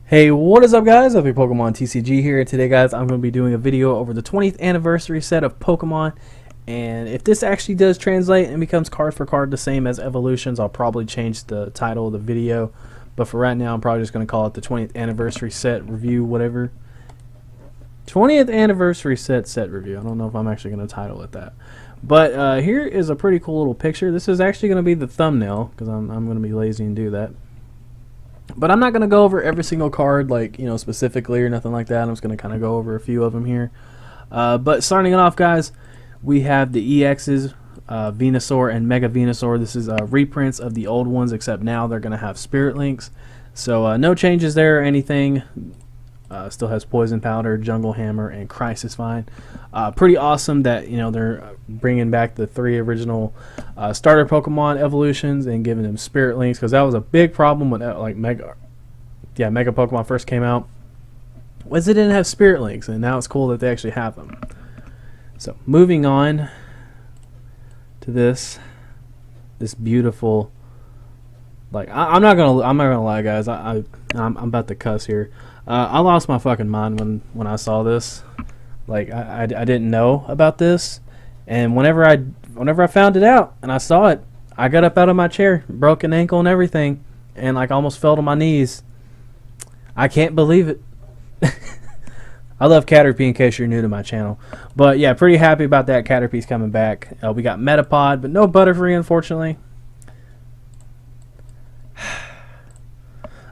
Hey, what is up guys? I'll be Pokemon TCG here. Today guys, I'm going to be doing a video over the 20th anniversary set of Pokemon. And if this actually does translate and becomes card for card the same as Evolutions, I'll probably change the title of the video. But for right now, I'm probably just going to call it the 20th anniversary set review, whatever. 20th anniversary set review. I don't know if I'm actually going to title it that. But here is a pretty cool little picture. This is actually going to be the thumbnail because I'm going to be lazy and do that. But I'm not going to go over every single card, like, specifically or nothing like that. I'm just going to kind of go over a few of them here. But starting it off, guys, we have the EXs, Venusaur and Mega Venusaur. This is reprints of the old ones, except now they're going to have Spirit Links. So no changes there or anything. Still has Poison Powder, Jungle Hammer, and Crisis Vine. Pretty awesome that they're bringing back the 3 original starter Pokemon evolutions and giving them Spirit Links, because that was a big problem when Mega Pokemon first came out, was it didn't have Spirit Links, and now it's cool that they actually have them. So moving on to this beautiful, I'm not gonna lie, guys. I'm about to cuss here. I lost my fucking mind when I saw this. I didn't know about this, and whenever I found it out and I saw it, I got up out of my chair, broke an ankle and everything, and almost fell to my knees. I can't believe it. I love Caterpie, in case you're new to my channel. But yeah, pretty happy about that. Caterpie's coming back. We got Metapod, but no Butterfree, unfortunately.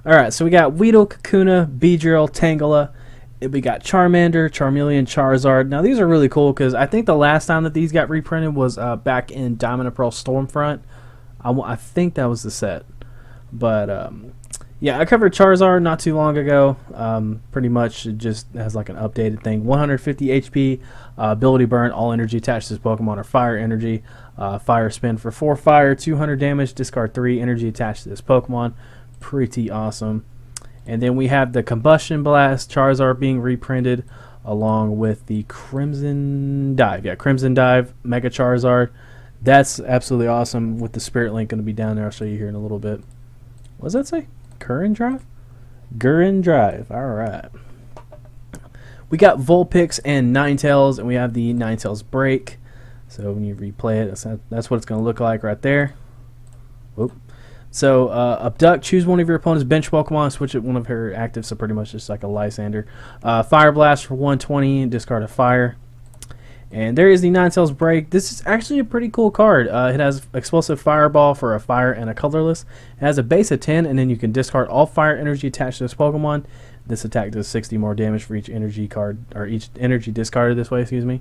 Alright, so we got Weedle, Kakuna, Beedrill, Tangela. We got Charmander, Charmeleon, Charizard. Now these are really cool because I think the last time that these got reprinted was back in Diamond and Pearl Stormfront. I think that was the set. But yeah, I covered Charizard not too long ago. Pretty much it just has an updated thing. 150 HP, ability burn, all energy attached to this Pokemon are fire energy. Fire spin for 4 fire, 200 damage, discard 3 energy attached to this Pokemon. Pretty awesome. And then we have the Combustion Blast Charizard being reprinted along with the Crimson Dive. Yeah, Crimson Dive Mega Charizard. That's absolutely awesome, with the Spirit Link going to be down there. I'll show you here in a little bit. What does that say? Gurren Drive? Gurren Drive. Alright. We got Vulpix and Ninetales, and we have the Ninetales Break. So when you replay it, that's what it's going to look like right there. Whoop. So, Abduct, choose one of your opponent's bench Pokemon, switch it one of her actives, so pretty much just like a Lysander. Fire Blast for 120, and discard a fire. And there is the Ninetales Break. This is actually a pretty cool card. It has Explosive Fireball for a fire and a colorless. It has a base of 10, and then you can discard all fire energy attached to this Pokemon. This attack does 60 more damage for each energy card, or each energy discarded this way, excuse me.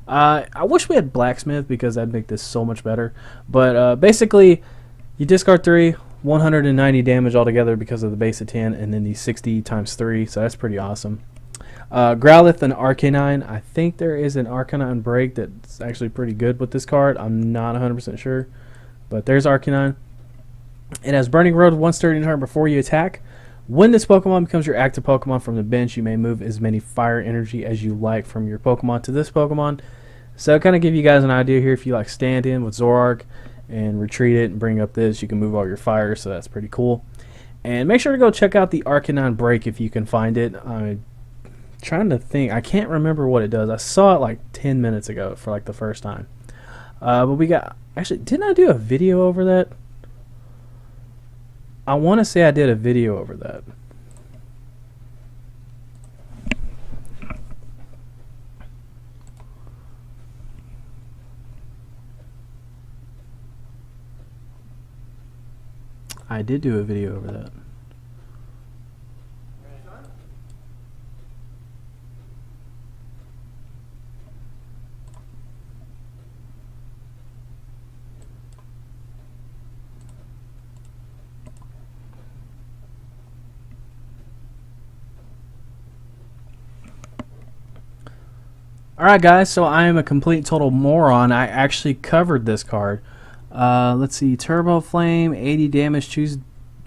I wish we had Blacksmith, because that'd make this so much better. But basically, you discard 3, 190 damage altogether because of the base of 10, and then the 60 times 3, so that's pretty awesome. Growlithe and Arcanine. I think there is an Arcanine break that's actually pretty good with this card. I'm not 100% sure, but there's Arcanine. It has Burning Road once during your turn before you attack. When this Pokemon becomes your active Pokemon from the bench, you may move as many fire energy as you like from your Pokemon to this Pokemon. So kind of give you guys an idea here. If you stand in with Zoroark and retreat it and bring up this, you can move all your fire, so that's pretty cool. And make sure to go check out the Arcanine Break if you can find it. I'm trying to think. I can't remember what it does. I saw it 10 minutes ago for the first time. But we got, actually, didn't I do a video over that? I want to say I did a video over that. I did do a video over that. Alright guys, so I am a complete total moron. I actually covered this card. Let's see, Turbo Flame, 80 damage, choose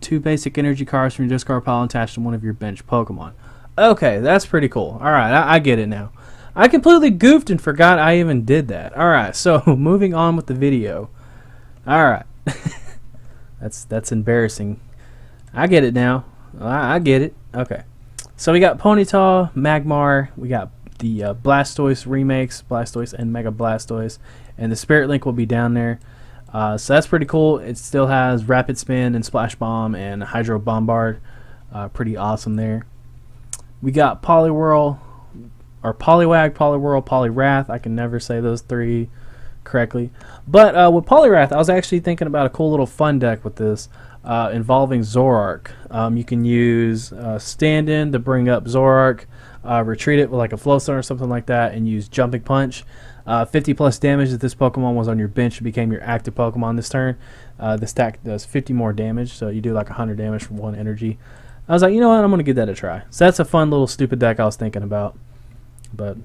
2 basic energy cards from your discard pile and attach to one of your bench Pokemon. Okay, that's pretty cool. Alright, I get it now. I completely goofed and forgot I even did that. Alright, so moving on with the video. Alright. That's embarrassing. I get it now. I get it. Okay. So we got Ponyta, Magmar, we got the Blastoise remakes, Blastoise and Mega Blastoise, and the Spirit Link will be down there. So that's pretty cool. It still has Rapid Spin and Splash Bomb and Hydro Bombard. Pretty awesome there. We got Poliwhirl, or Poliwag, Poliwhirl, Poliwrath. I can never say those three correctly. But with Poliwrath, I was actually thinking about a cool little fun deck with this involving Zoroark. You can use Stand-In to bring up Zoroark, retreat it with like a Flow Stone or something like that, and use Jumping Punch. 50 plus damage if this Pokemon was on your bench, it became your active Pokemon this turn. This deck does 50 more damage, so you do like 100 damage from one energy. I was like, you know what, I'm going to give that a try. So that's a fun little stupid deck I was thinking about. But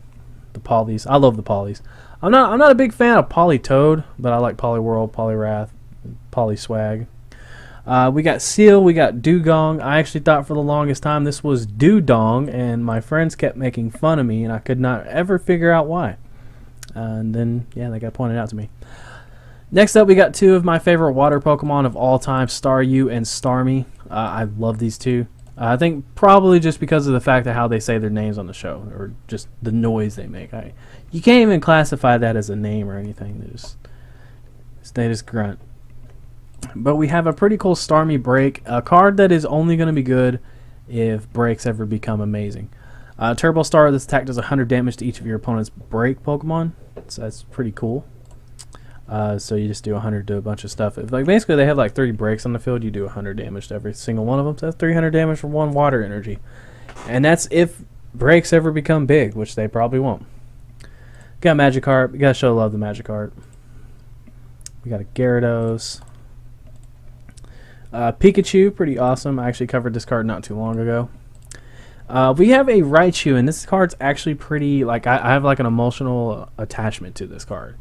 the Polys, I love the Polys. I'm not a big fan of Politoad, but I like Poliwhirl, Poliwrath, Polyswag. We got Seal, we got Dugong. I actually thought for the longest time this was Dewdong, and my friends kept making fun of me, and I could not ever figure out why. And then, yeah, they got pointed out to me. Next up, we got two of my favorite water Pokemon of all time, Staryu and Starmie. I love these two. I think probably just because of the fact of how they say their names on the show, or just the noise they make. You can't even classify that as a name or anything. They just grunt. But we have a pretty cool Starmie Break, a card that is only going to be good if breaks ever become amazing. Turbo Star, this attack does 100 damage to each of your opponent's break Pokemon, so that's pretty cool. So you just do 100 to a bunch of stuff. Like basically they have like 30 breaks on the field, you do 100 damage to every single one of them, so that's 300 damage for one water energy. And that's if breaks ever become big, which they probably won't. Got Magikarp, you gotta show love the Magikarp. We got a Gyarados. Pikachu, pretty awesome. I actually covered this card not too long ago. We have a Raichu, and this card's actually pretty, like, I have like an emotional attachment to this card.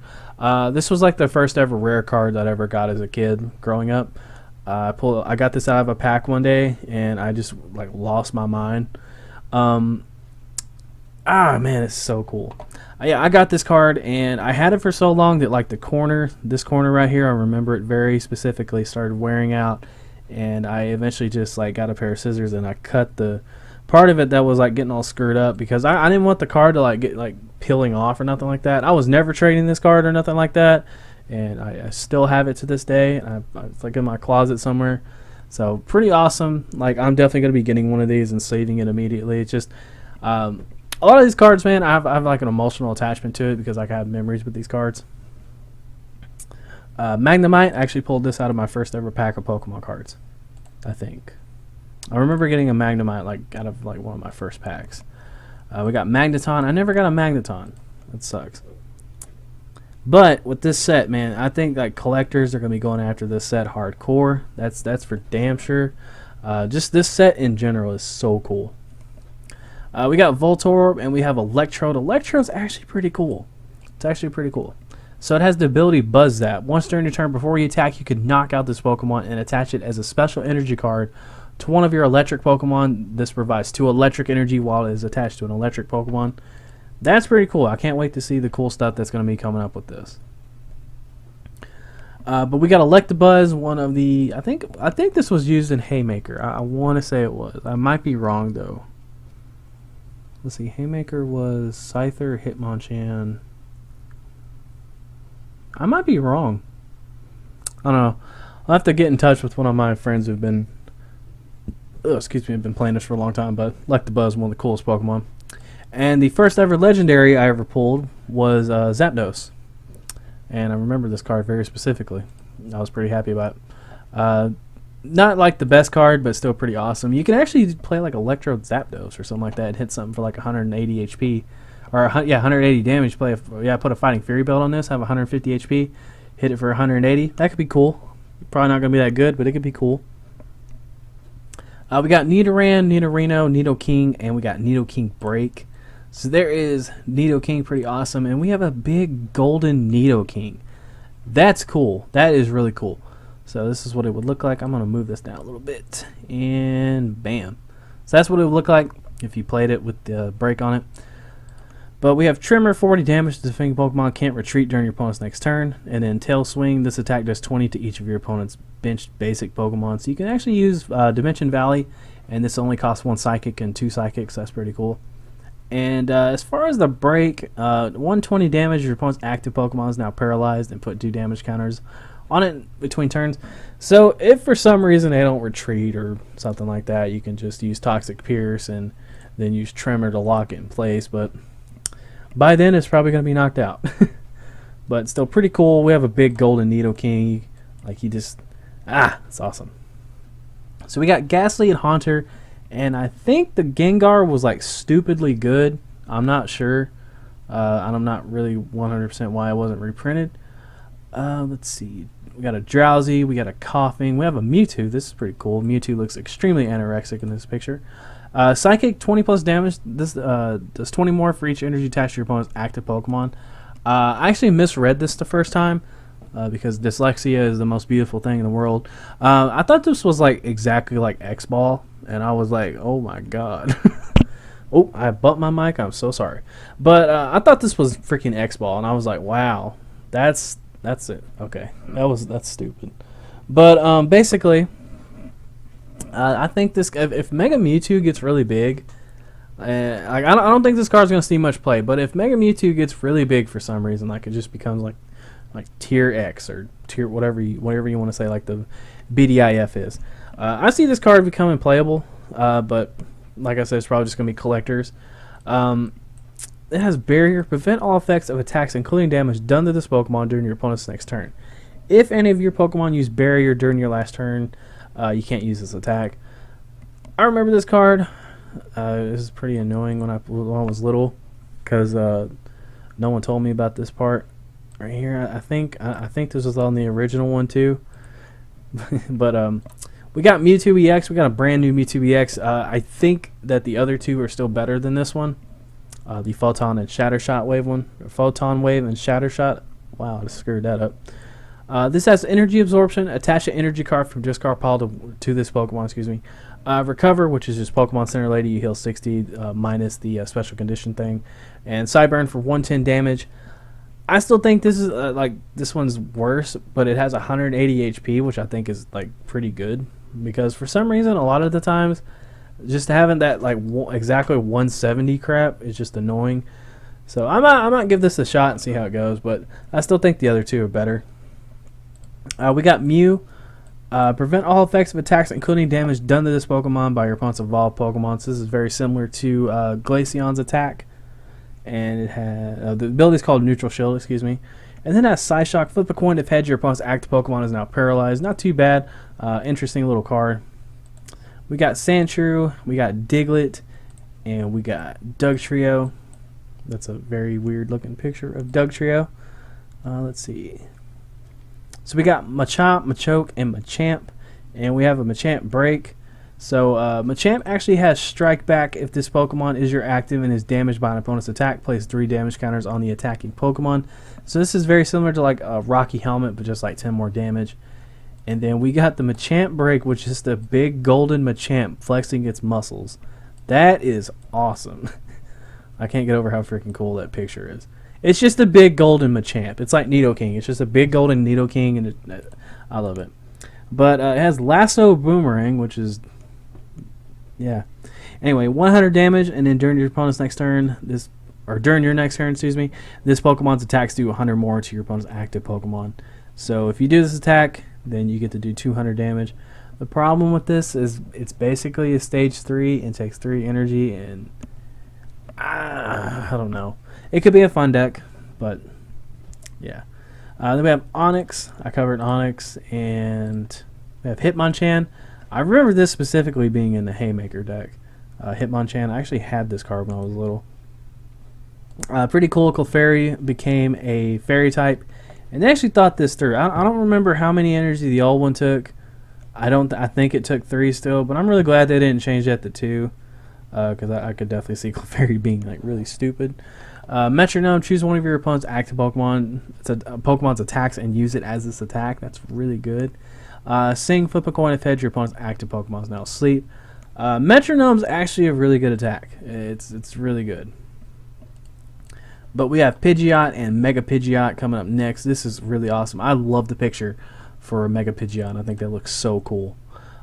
This was like the first ever rare card that I ever got as a kid growing up. I got this out of a pack one day, and I just like lost my mind. Man, it's so cool. Yeah, I got this card, and I had it for so long that like this corner right here, I remember it very specifically, started wearing out, and I eventually just like got a pair of scissors and I cut the part of it that was like getting all screwed up, because I didn't want the card to like get like peeling off or nothing like that. I was never trading this card or nothing like that, and I still have it to this day. It's like in my closet somewhere. So pretty awesome. Like I'm definitely gonna be getting one of these and saving it immediately. It's just a lot of these cards, man, I have like an emotional attachment to it because like I have memories with these cards. Magnemite, I actually pulled this out of my first ever pack of Pokemon cards, I think. I remember getting a Magnemite like out of like one of my first packs. We got Magneton. I never got a Magneton. That sucks. But with this set, man, I think like collectors are gonna be going after this set hardcore. That's for damn sure. Just this set in general is so cool. We got Voltorb and we have Electrode. Electrode's actually pretty cool. It's actually pretty cool. So it has the ability Buzz Zap. Once during your turn before you attack, you can knock out this Pokemon and attach it as a special energy card to one of your electric Pokemon. This provides 2 electric energy while it is attached to an electric Pokemon. That's pretty cool. I can't wait to see the cool stuff that's going to be coming up with this. But we got Electabuzz, one of the... I think this was used in Haymaker. I want to say it was. I might be wrong, though. Let's see. Haymaker was Scyther, Hitmonchan. I might be wrong. I don't know. I'll have to get in touch with one of my friends who've been... been playing this for a long time, but Electabuzz, one of the coolest Pokemon. And the first ever legendary I ever pulled was Zapdos. And I remember this card very specifically. I was pretty happy about it. Not like the best card, but still pretty awesome. You can actually play like Electrode Zapdos or something like that and hit something for like 180 HP. Or, 180 damage. Put a Fighting Fury Belt on this, have 150 HP, hit it for 180. That could be cool. Probably not going to be that good, but it could be cool. We got Nidoran, Nidorino, Nidoking, and we got Nidoking Break. So there is Nidoking, pretty awesome. And we have a big golden Nidoking. That's cool. That is really cool. So this is what it would look like. I'm going to move this down a little bit. And bam. So that's what it would look like if you played it with the break on it. But we have Tremor, 40 damage to defending Pokemon, can't retreat during your opponent's next turn. And then Tail Swing, this attack does 20 to each of your opponent's benched basic Pokemon. So you can actually use Dimension Valley, and this only costs 1 Psychic and 2 Psychics. That's pretty cool. And as far as the break, 120 damage, your opponent's active Pokemon is now paralyzed and put 2 damage counters on it between turns. So if for some reason they don't retreat or something like that, you can just use Toxic Pierce and then use Tremor to lock it in place. But by then it's probably going to be knocked out. But still pretty cool. We have a big golden Nidoking. Like he just, it's awesome. So we got Ghastly and Haunter, and I think the Gengar was like stupidly good. I'm not sure. And I'm not really 100% why it wasn't reprinted. Let's see. We got a Drowsy, we got a Coughing, we have a Mewtwo. This is pretty cool. Mewtwo looks extremely anorexic in this picture. Psychic, 20 plus damage. This does 20 more for each energy attached to your opponent's active Pokemon. I actually misread this the first time because dyslexia is the most beautiful thing in the world. I thought this was like exactly like X-Ball, and I was like, oh my god. Oh, I bumped my mic. I'm so sorry. But I thought this was freaking X-Ball, and I was like, wow, that's it. Okay, that's stupid. But basically, I think this if Mega Mewtwo gets really big, I don't think this card's gonna see much play. But if Mega Mewtwo gets really big for some reason, like it just becomes like tier X or tier whatever you want to say, like the BDIF is. I see this card becoming playable, but like I said, it's probably just gonna be collectors. It has Barrier, prevent all effects of attacks including damage done to this Pokemon during your opponent's next turn. If any of your Pokemon use Barrier during your last turn, you can't use this attack. I remember this card. This is pretty annoying when I was little, because no one told me about this part right here. I think this was on the original one too. But we got Mewtwo EX. We got a brand new Mewtwo EX. I think that the other two are still better than this one. The Photon and Shattershot Wave one. Photon Wave and Shattershot. Wow, I just screwed that up. This has Energy Absorption. Attach an energy card from discard pile to this Pokemon. Excuse me. Recover, which is just Pokemon Center Lady. You heal 60 minus the special condition thing. And Psyburn for 110 damage. I still think this is this one's worse, but it has 180 HP, which I think is like pretty good, because for some reason a lot of the times just having that like exactly 170 crap is just annoying. So I might give this a shot and see how it goes, but I still think the other two are better. We got Mew. Prevent all effects of attacks including damage done to this Pokemon by your opponent's evolved Pokemon. So this is very similar to Glaceon's attack. And it has the ability is called Neutral Shield, excuse me. And then has Psyshock. Flip a coin if heads. Your opponent's active Pokemon is now paralyzed. Not too bad. Interesting little card. We got Sandshrew. We got Diglett. And we got Dugtrio. That's a very weird looking picture of Dugtrio. Let's see. So we got Machamp, Machoke, and Machamp. And we have a Machamp break. So Machamp actually has Strike Back if this Pokemon is your active and is damaged by an opponent's attack. Place 3 damage counters on the attacking Pokemon. So this is very similar to like a Rocky Helmet, but just like 10 more damage. And then we got the Machamp break, which is the big golden Machamp flexing its muscles. That is awesome. I can't get over how freaking cool that picture is. It's just a big golden Machamp. It's like Nidoking. It's just a big golden Nidoking, and I love it. But it has Lasso Boomerang, which is, yeah. Anyway, 100 damage, and then during your opponent's next turn, during your next turn, excuse me, this Pokemon's attacks do 100 more to your opponent's active Pokemon. So if you do this attack, then you get to do 200 damage. The problem with this is it's basically a stage 3 and takes 3 energy, and I don't know. It could be a fun deck, but yeah. Then we have Onix. I covered Onix, and we have Hitmonchan. I remember this specifically being in the Haymaker deck. Hitmonchan. I actually had this card when I was little. Pretty cool. Clefairy became a fairy type, and they actually thought this through. I don't remember how many energy the old one took. I think it took 3 still, but I'm really glad they didn't change that to 2, because I could definitely see Clefairy being like really stupid. Metronome, choose one of your opponent's active Pokemon. It's a Pokemon's attacks and use it as this attack. That's really good. Sing, flip a coin if heads. Your opponent's active Pokemon is now asleep. Metronome's actually a really good attack. It's really good. But we have Pidgeot and Mega Pidgeot coming up next. This is really awesome. I love the picture for Mega Pidgeot. I think that looks so cool.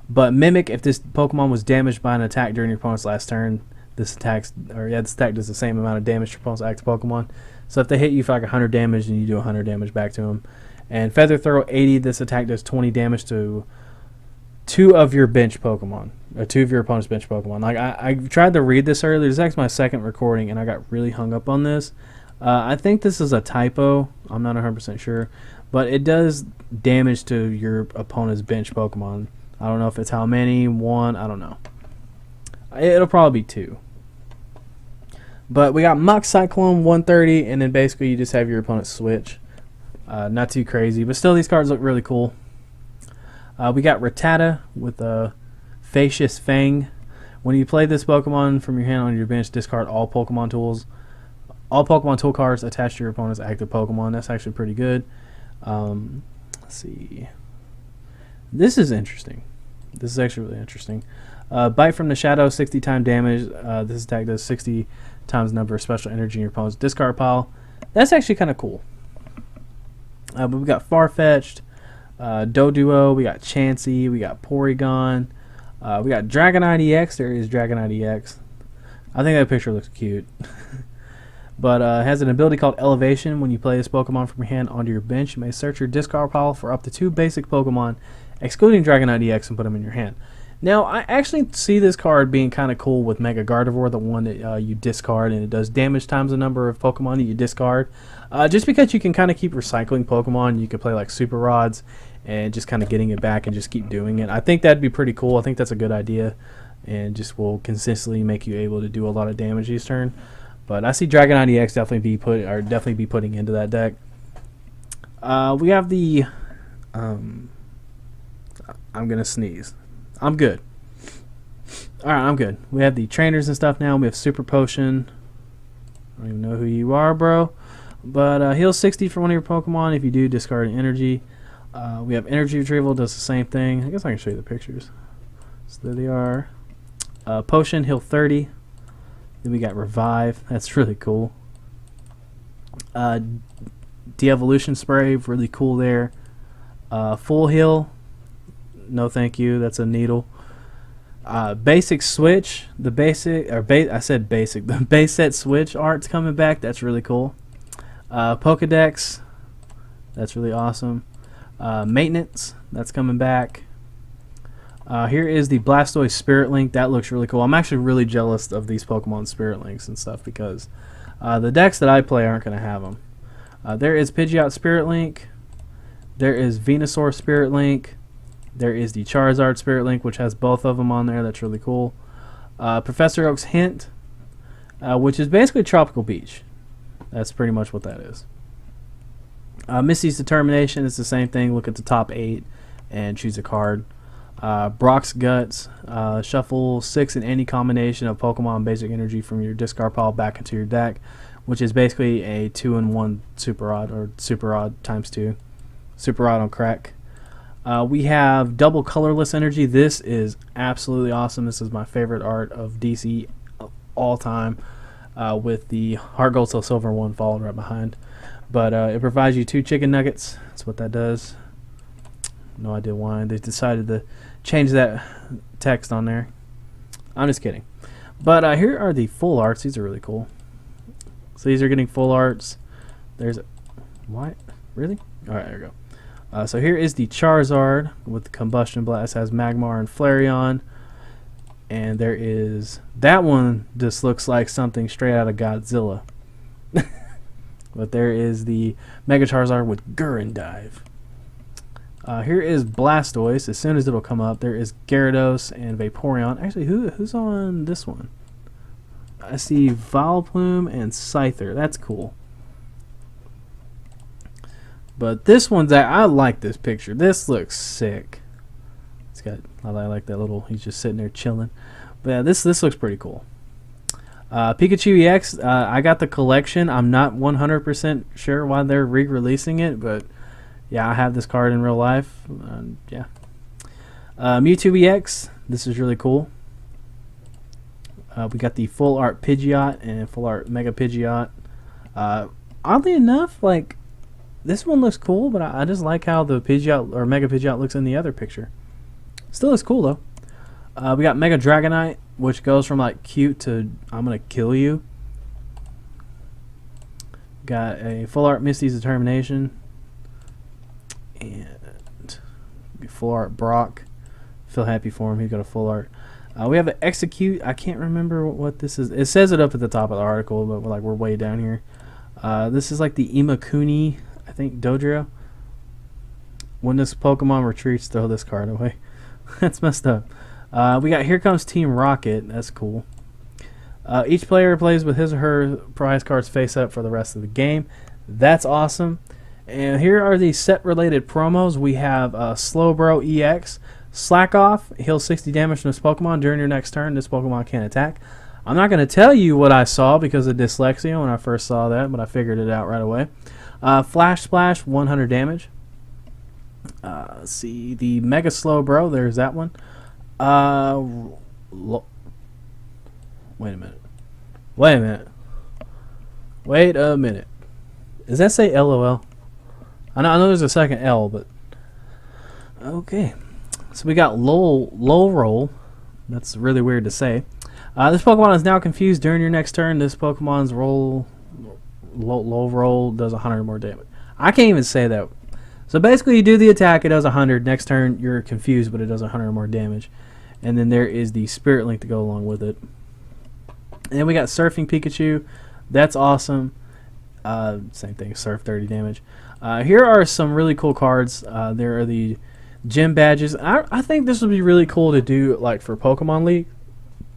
But Mimic, if this Pokemon was damaged by an attack during your opponent's last turn, this attack does the same amount of damage to your opponent's active Pokemon. So if they hit you for like 100 damage, then you do 100 damage back to them. And Feather Throw 80, this attack does 20 damage to 2 of your bench Pokemon, or 2 of your opponent's bench Pokemon. Like I tried to read this earlier. This is actually my second recording, and I got really hung up on this. I think this is a typo. I'm not 100% sure, but it does damage to your opponent's bench Pokemon. I don't know if it's how many, 1, I don't know. It'll probably be 2. But we got Mach Cyclone 130, and then basically you just have your opponent switch. Not too crazy, but still these cards look really cool. We got Rattata with a Facious Fang. When you play this Pokemon from your hand on your bench, discard all Pokemon tools. All Pokemon tool cards attached to your opponent's active Pokemon. That's actually pretty good. Let's see. This is interesting. This is actually really interesting. Bite from the Shadow, 60 times damage. This attack does 60 times the number of special energy in your opponent's discard pile. That's actually kind of cool. But we got Farfetch'd, Doduo, we got Chansey, we got Porygon, we got Dragonite EX. There is Dragonite EX. I think that picture looks cute. But it has an ability called Elevation. When you play this Pokemon from your hand onto your bench, you may search your discard pile for up to 2 basic Pokemon, excluding Dragonite EX, and put them in your hand. Now, I actually see this card being kind of cool with Mega Gardevoir, the one that you discard, and it does damage times the number of Pokemon that you discard. Just because you can kind of keep recycling Pokemon, you can play like Super Rods and just kind of getting it back and just keep doing it. I think that'd be pretty cool. I think that's a good idea, and just will consistently make you able to do a lot of damage each turn. But I see Dragonite EX definitely be putting into that deck. We have the I'm gonna sneeze. I'm good. Alright, I'm good. We have the trainers and stuff now. We have Super Potion. I don't even know who you are, bro. But heal 60 for one of your Pokemon. If you do, discard an energy. We have Energy Retrieval, does the same thing. I guess I can show you the pictures. So there they are. Potion, heal 30. Then we got Revive. That's really cool. De-Evolution Spray, really cool there. Full Heal. No thank you, that's a needle. Basic Switch. The basic, or I said basic. The base set Switch art's coming back. That's really cool. Pokedex. That's really awesome. Maintenance. That's coming back. Here is the Blastoise Spirit Link. That looks really cool. I'm actually really jealous of these Pokemon Spirit Links and stuff because the decks that I play aren't going to have them. There is Pidgeot Spirit Link. There is Venusaur Spirit Link. There is the Charizard Spirit Link, which has both of them on there. That's really cool. Professor Oak's Hint, which is basically Tropical Beach. That's pretty much what that is. Missy's Determination is the same thing. Look at the top 8 and choose a card. Brock's Guts, shuffle 6 in any combination of Pokemon Basic Energy from your discard pile back into your deck, which is basically a 2-in-1 Super Rod, or Super Rod times 2. Super Rod on crack. We have Double Colorless Energy. This is absolutely awesome. This is my favorite art of DC of all time, with the Heart Gold Soul Silver one followed right behind. But it provides you 2 chicken nuggets. That's what that does. No idea why they decided to change that text on there. I'm just kidding. But here are the full arts. These are really cool. So these are getting full arts. There's a... What? Really? Alright, there we go. So here is the Charizard with the Combustion Blast. Has Magmar and Flareon. And there is... That one just looks like something straight out of Godzilla. But there is the Mega Charizard with Gurren Dive. Here is Blastoise. As soon as it'll come up, there is Gyarados and Vaporeon. Actually, who's on this one? I see Vileplume and Scyther. That's cool. But this one's... I like this picture. This looks sick. It's got... I like that little... He's just sitting there chilling. But yeah, this looks pretty cool. Pikachu EX. I got the collection. I'm not 100% sure why they're re-releasing it, but... Yeah, I have this card in real life. Yeah. Mewtwo EX. This is really cool. We got the full art Pidgeot and full art Mega Pidgeot. Oddly enough, like this one looks cool, but I just like how the Pidgeot or Mega Pidgeot looks in the other picture. Still looks cool though. We got Mega Dragonite, which goes from like cute to I'm gonna kill you. Got a full art Misty's Determination and full art Brock. Feel happy for him. He got a full art. We have an Execute. I can't remember what this is. It says it up at the top of the article, but we're way down here. This is like the Imakuni, I think, Dodrio. When this Pokemon retreats, throw this card away. That's messed up. We got Here Comes Team Rocket. That's cool. Each player plays with his or her prize cards face up for the rest of the game. That's awesome. And here are the set-related promos. We have Slowbro EX. Slack Off. Heals 60 damage from this Pokemon. During your next turn, this Pokemon can't attack. I'm not going to tell you what I saw because of dyslexia when I first saw that, but I figured it out right away. Flash Splash, 100 damage. Let's see, the Mega Slowbro, there's that one. Wait a minute. Wait a minute. Does that say LOL? I know there's a second L, but okay. So we got low roll. That's really weird to say. This Pokemon is now confused. During your next turn, this Pokemon's low roll does 100 more damage. I can't even say that. So basically, you do the attack, it does 100. Next turn, you're confused, but it does 100 more damage. And then there is the Spirit Link to go along with it. And then we got Surfing Pikachu. That's awesome. Same thing, Surf 30 damage. Here are some really cool cards. There are the gym badges. I think this would be really cool to do like for Pokemon League.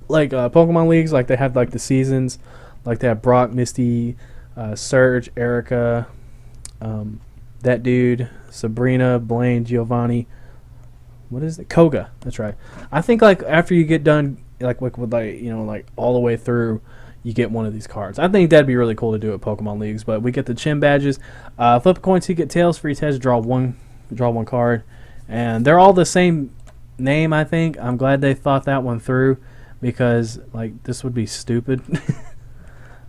Like Pokemon Leagues, like they have like the seasons. Like they have Brock, Misty, Surge, Erica, that dude, Sabrina, Blaine, Giovanni. What is it? Koga. That's right. I think like after you get done like with like like all the way through, you get one of these cards. I think that'd be really cool to do at Pokemon Leagues. But we get the gym badges. Flip a coin so you get tails for each head. Draw one card, and they're all the same name. I think. I'm glad they thought that one through because like this would be stupid.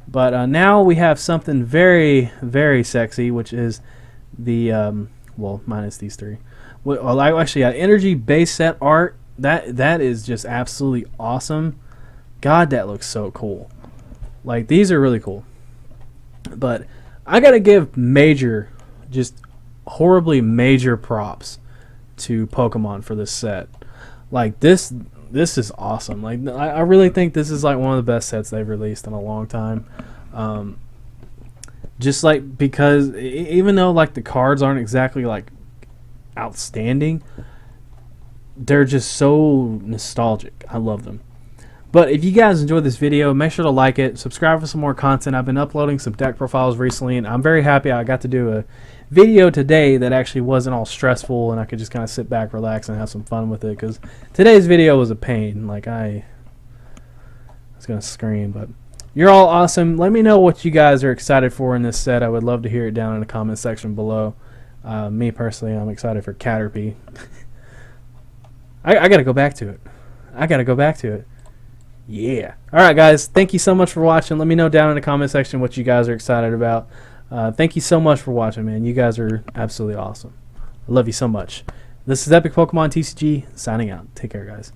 But now we have something very, very sexy, which is the well, minus these three. Well, actually, energy base set art. That is just absolutely awesome. God, that looks so cool. Like these are really cool. But I gotta give major, just horribly major props to Pokemon for this set. Like this is awesome. Like I really think this is like one of the best sets they've released in a long time. Just like because even though like the cards aren't exactly like outstanding, they're just so nostalgic. I love them. But if you guys enjoyed this video, make sure to like it, subscribe for some more content. I've been uploading some deck profiles recently, and I'm very happy I got to do a video today that actually wasn't all stressful, and I could just kind of sit back, relax, and have some fun with it, because today's video was a pain. Like, I was going to scream, but you're all awesome. Let me know what you guys are excited for in this set. I would love to hear it down in the comment section below. Me, personally, I'm excited for Caterpie. I got to go back to it. Yeah. Alright guys, thank you so much for watching. Let me know down in the comment section what you guys are excited about. Thank you so much for watching, man. You guys are absolutely awesome. I love you so much. This is Epic Pokemon TCG signing out. Take care, guys.